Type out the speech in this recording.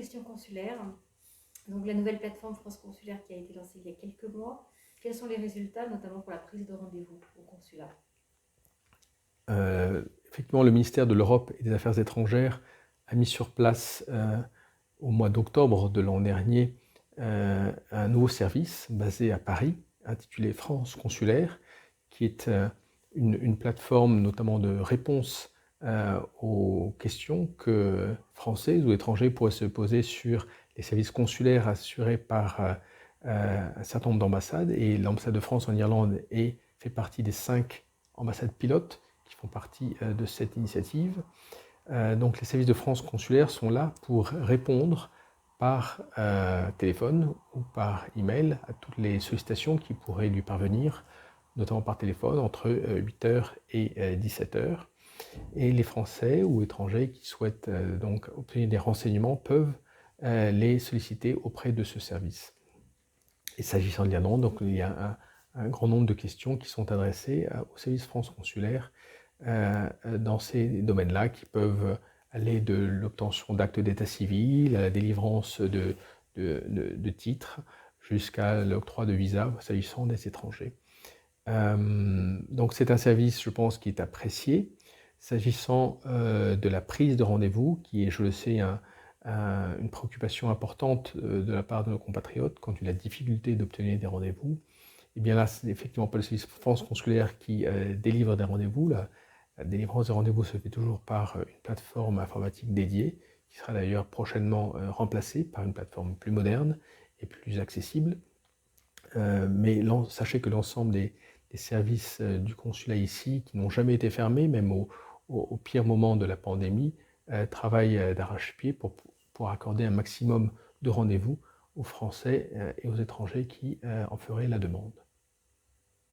questions consulaires. Donc la nouvelle plateforme France Consulaire qui a été lancée il y a quelques mois, quels sont les résultats, notamment pour la prise de rendez-vous au consulat? Effectivement, le ministère de l'Europe et des Affaires étrangères a mis sur place au mois d'octobre de l'an dernier un nouveau service basé à Paris, intitulé France Consulaire, qui est une plateforme notamment de réponse aux questions que Français ou étrangers pourraient se poser sur les services consulaires assurés par un certain nombre d'ambassades. Et l'ambassade de France en Irlande fait partie des 5 ambassades pilotes qui font partie de cette initiative. Donc les services de France consulaire sont là pour répondre par téléphone ou par email à toutes les sollicitations qui pourraient lui parvenir, notamment par téléphone, entre 8h et 17h. Et les Français ou étrangers qui souhaitent donc obtenir des renseignements peuvent les solliciter auprès de ce service. Et s'agissant de l'Irlande, donc il y a un grand nombre de questions qui sont adressées au service France consulaire dans ces domaines-là, qui peuvent aller de l'obtention d'actes d'état civil à la délivrance de titres jusqu'à l'octroi de visas s'agissant des étrangers. Donc c'est un service, je pense, qui est apprécié. S'agissant de la prise de rendez-vous, qui est, je le sais, une préoccupation importante de la part de nos compatriotes quant à la difficulté d'obtenir des rendez-vous, et bien là, c'est effectivement pas le service France consulaire qui délivre des rendez-vous. La délivrance des rendez-vous se fait toujours par une plateforme informatique dédiée, qui sera d'ailleurs prochainement remplacée par une plateforme plus moderne et plus accessible. Mais sachez que l'ensemble des services du consulat ici, qui n'ont jamais été fermés, même au pire moment de la pandémie, travaillent d'arrache-pied pour accorder un maximum de rendez-vous aux Français et aux étrangers qui en feraient la demande.